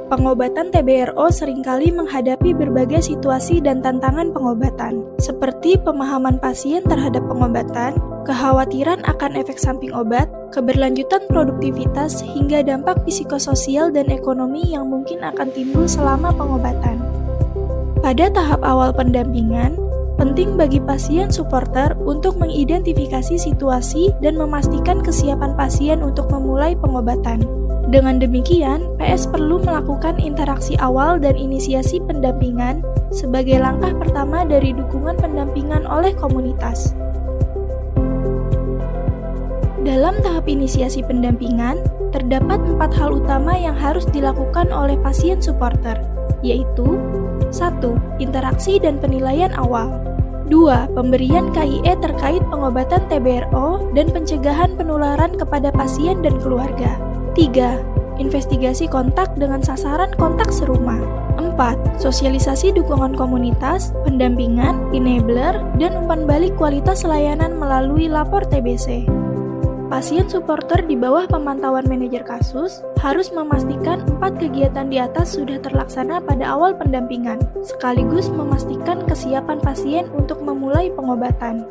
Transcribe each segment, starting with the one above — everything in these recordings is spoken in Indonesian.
Pengobatan TBRO seringkali menghadapi berbagai situasi dan tantangan pengobatan, seperti pemahaman pasien terhadap pengobatan, kekhawatiran akan efek samping obat, keberlanjutan produktivitas, hingga dampak psikososial dan ekonomi yang mungkin akan timbul selama pengobatan. Pada tahap awal pendampingan, penting bagi pasien supporter untuk mengidentifikasi situasi dan memastikan kesiapan pasien untuk memulai pengobatan. Dengan demikian, PS perlu melakukan interaksi awal dan inisiasi pendampingan sebagai langkah pertama dari dukungan pendampingan oleh komunitas. Dalam tahap inisiasi pendampingan, terdapat 4 hal utama yang harus dilakukan oleh pasien supporter, yaitu 1. Interaksi dan penilaian awal. 2. Pemberian KIE terkait pengobatan TBRO dan pencegahan penularan kepada pasien dan keluarga. 3. Investigasi kontak dengan sasaran kontak serumah. 4. Sosialisasi dukungan komunitas, pendampingan, enabler, dan umpan balik kualitas layanan melalui lapor TBC. Pasien supporter di bawah pemantauan manajer kasus harus memastikan 4 kegiatan di atas sudah terlaksana pada awal pendampingan, sekaligus memastikan kesiapan pasien untuk memulai pengobatan.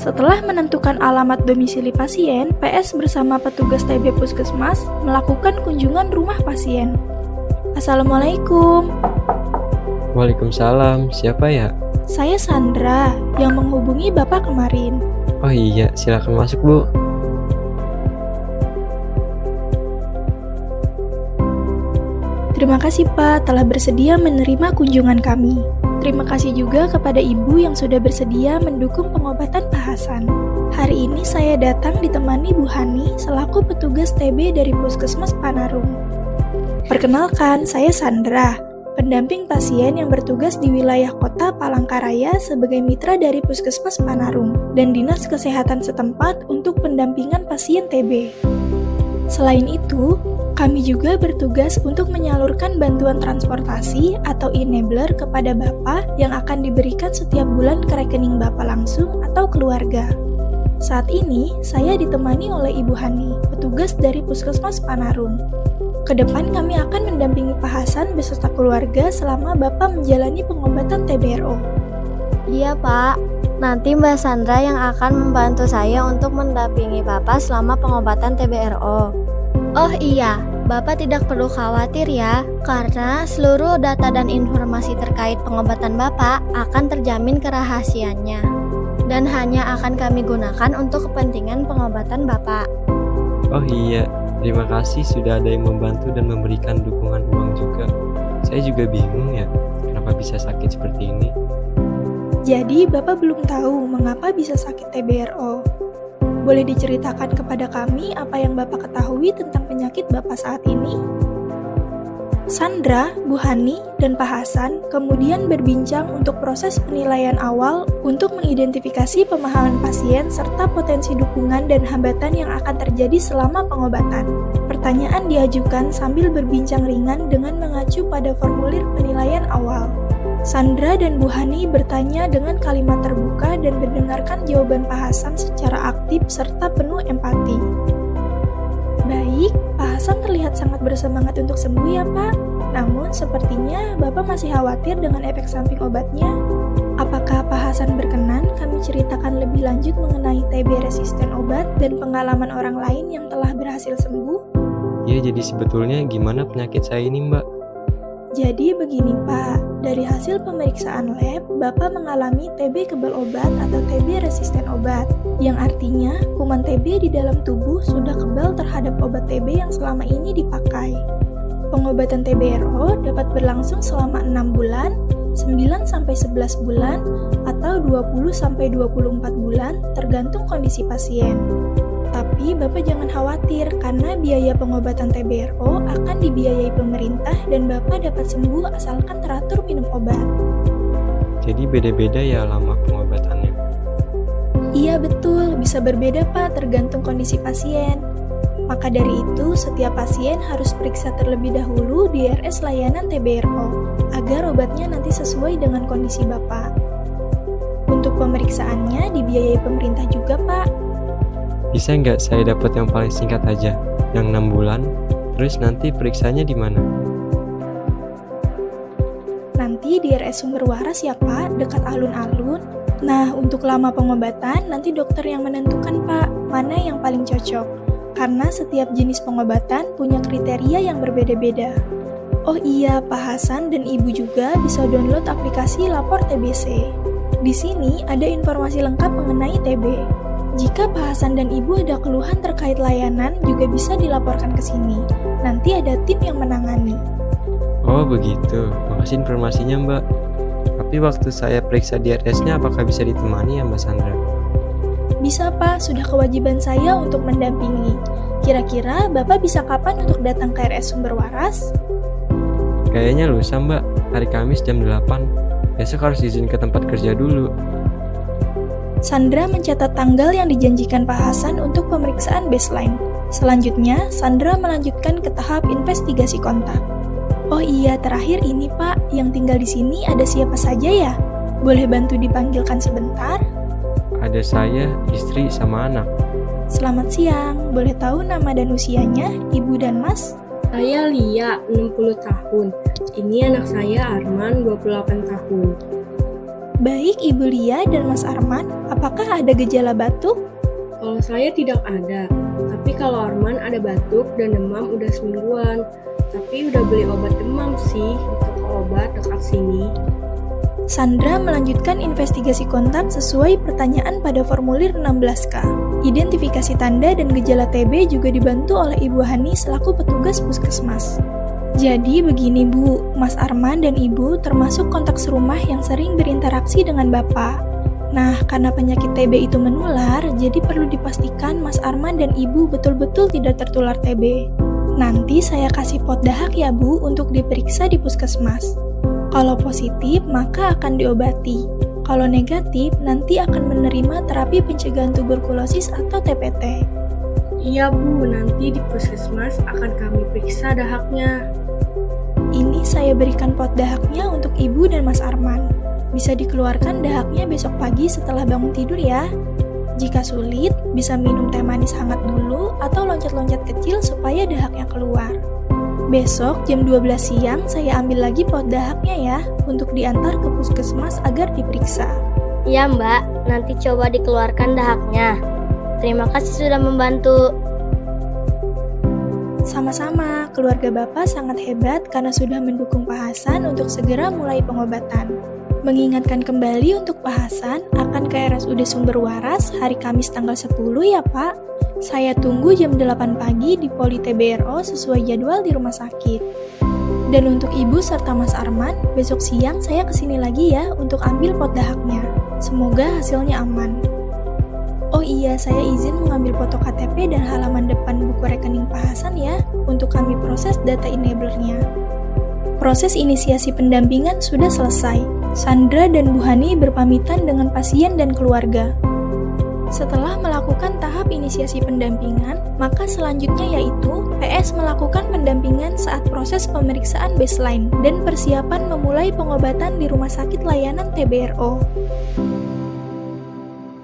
Setelah menentukan alamat domisili pasien, PS bersama petugas TB Puskesmas melakukan kunjungan rumah pasien. Assalamualaikum. Waalaikumsalam, siapa ya? Saya Sandra, yang menghubungi Bapak kemarin. Oh iya, silakan masuk Bu. Terima kasih Pak telah bersedia menerima kunjungan kami. Terima kasih juga kepada Ibu yang sudah bersedia mendukung pengobatan Pak Hasan. Hari ini saya datang ditemani Bu Hani selaku petugas TB dari Puskesmas Panarung. Perkenalkan, saya Sandra, pendamping pasien yang bertugas di wilayah kota Palangkaraya sebagai mitra dari Puskesmas Panarung dan Dinas Kesehatan setempat untuk pendampingan pasien TB. Selain itu, kami juga bertugas untuk menyalurkan bantuan transportasi atau enabler kepada Bapak yang akan diberikan setiap bulan ke rekening Bapak langsung atau keluarga. Saat ini, saya ditemani oleh Ibu Hani, petugas dari Puskesmas Panarung. Kedepan kami akan mendampingi Pak Hasan beserta keluarga selama Bapak menjalani pengobatan TBRO. Iya Pak, nanti Mbak Sandra yang akan membantu saya untuk mendampingi Bapak selama pengobatan TBRO. Oh iya, Bapak tidak perlu khawatir ya, karena seluruh data dan informasi terkait pengobatan Bapak akan terjamin kerahasiaannya dan hanya akan kami gunakan untuk kepentingan pengobatan Bapak. Oh iya, terima kasih sudah ada yang membantu dan memberikan dukungan uang juga. Saya juga bingung ya, kenapa bisa sakit seperti ini. Jadi, Bapak belum tahu mengapa bisa sakit TBRO. Boleh diceritakan kepada kami apa yang Bapak ketahui tentang penyakit Bapak saat ini? Sandra, Bu Hani, dan Pak Hasan kemudian berbincang untuk proses penilaian awal untuk mengidentifikasi pemahaman pasien serta potensi dukungan dan hambatan yang akan terjadi selama pengobatan. Pertanyaan diajukan sambil berbincang ringan dengan mengacu pada formulir penilaian awal. Sandra dan Bu Hani bertanya dengan kalimat terbuka dan mendengarkan jawaban Pak Hasan secara aktif serta penuh empati. Baik, Pak Hasan terlihat sangat bersemangat untuk sembuh ya Pak. Namun sepertinya Bapak masih khawatir dengan efek samping obatnya. Apakah Pak Hasan berkenan kami ceritakan lebih lanjut mengenai TB resisten obat dan pengalaman orang lain yang telah berhasil sembuh? Ya, jadi sebetulnya gimana penyakit saya ini Mbak? Jadi begini Pak, dari hasil pemeriksaan lab, Bapak mengalami TB kebal obat atau TB resisten obat, yang artinya kuman TB di dalam tubuh sudah kebal terhadap obat TB yang selama ini dipakai. Pengobatan TBRO dapat berlangsung selama 6 bulan, 9-11 bulan, atau 20-24 bulan tergantung kondisi pasien. Tapi Bapak jangan khawatir karena biaya pengobatan TBRO akan dibiayai pemerintah dan Bapak dapat sembuh asalkan teratur minum obat. Jadi beda-beda ya lama pengobatannya? Iya betul, bisa berbeda Pak tergantung kondisi pasien. Maka dari itu, setiap pasien harus periksa terlebih dahulu di RS layanan TBRO agar obatnya nanti sesuai dengan kondisi Bapak. Untuk pemeriksaannya dibiayai pemerintah juga Pak. Bisa nggak saya dapat yang paling singkat aja, yang 6 bulan, Terus nanti periksanya di mana? Nanti di RS Sumber Waras ya Pak, dekat alun-alun. Nah, untuk lama pengobatan, nanti dokter yang menentukan Pak, mana yang paling cocok. Karena setiap jenis pengobatan punya kriteria yang berbeda-beda. Oh iya, Pak Hasan dan Ibu juga bisa download aplikasi Lapor TBC. Di sini ada informasi lengkap mengenai TB. Jika Pak Hasan dan Ibu ada keluhan terkait layanan, juga bisa dilaporkan ke sini. Nanti ada tim yang menangani. Oh begitu, makasih informasinya Mbak. Tapi waktu saya periksa di RS-nya apakah bisa ditemani ya Mbak Sandra? Bisa Pak, sudah kewajiban saya untuk mendampingi. Kira-kira Bapak bisa kapan untuk datang ke RS Sumber Waras? Kayaknya lusa Mbak, hari Kamis jam 8. Besok harus izin ke tempat kerja dulu. Sandra mencatat tanggal yang dijanjikan Pak Hasan untuk pemeriksaan baseline. Selanjutnya, Sandra melanjutkan ke tahap investigasi kontak. Oh iya, terakhir ini Pak, yang tinggal di sini ada siapa saja ya? Boleh bantu dipanggilkan sebentar? Ada saya, istri, sama anak. Selamat siang, boleh tahu nama dan usianya, Ibu dan Mas? Saya Lia, 60 tahun. Ini anak saya Arman, 28 tahun. Baik Ibu Lia dan Mas Arman, apakah ada gejala batuk? Kalau saya tidak ada, tapi kalau Arman ada batuk dan demam udah semingguan. Tapi udah beli obat demam sih di toko obat dekat sini. Sandra melanjutkan investigasi kontak sesuai pertanyaan pada formulir 16K. Identifikasi tanda dan gejala TB juga dibantu oleh Ibu Hani selaku petugas puskesmas. Jadi begini Bu, Mas Arman dan Ibu termasuk kontak serumah yang sering berinteraksi dengan Bapak. Nah, karena penyakit TB itu menular, jadi perlu dipastikan Mas Arman dan Ibu betul-betul tidak tertular TB. Nanti saya kasih pot dahak ya Bu untuk diperiksa di puskesmas. Kalau positif, maka akan diobati. Kalau negatif, nanti akan menerima terapi pencegahan tuberkulosis atau TPT. Iya Bu, nanti di puskesmas akan kami periksa dahaknya. Ini saya berikan pot dahaknya untuk Ibu dan Mas Arman. Bisa dikeluarkan dahaknya besok pagi setelah bangun tidur ya. Jika sulit, bisa minum teh manis hangat dulu atau loncat-loncat kecil supaya dahaknya keluar. Besok jam 12 siang saya ambil lagi pot dahaknya ya untuk diantar ke puskesmas agar diperiksa. Iya Mbak, nanti coba dikeluarkan dahaknya. Terima kasih sudah membantu. Sama-sama, keluarga Bapak sangat hebat karena sudah mendukung Pak Hasan untuk segera mulai pengobatan. Mengingatkan kembali untuk Pak Hasan akan ke RSUD Sumber Waras hari Kamis tanggal 10 ya Pak. Saya tunggu jam 8 pagi di Poli TBRO sesuai jadwal di rumah sakit. Dan untuk Ibu serta Mas Arman, besok siang saya kesini lagi ya untuk ambil pot dahaknya. Semoga hasilnya aman. Oh iya, saya izin mengambil foto KTP dan halaman depan buku rekening Pak Hasan ya, untuk kami proses data enabler-nya. Proses inisiasi pendampingan sudah selesai. Sandra dan Bu Hani berpamitan dengan pasien dan keluarga. Setelah melakukan tahap inisiasi pendampingan, maka selanjutnya yaitu PS melakukan pendampingan saat proses pemeriksaan baseline dan persiapan memulai pengobatan di rumah sakit layanan TBRO.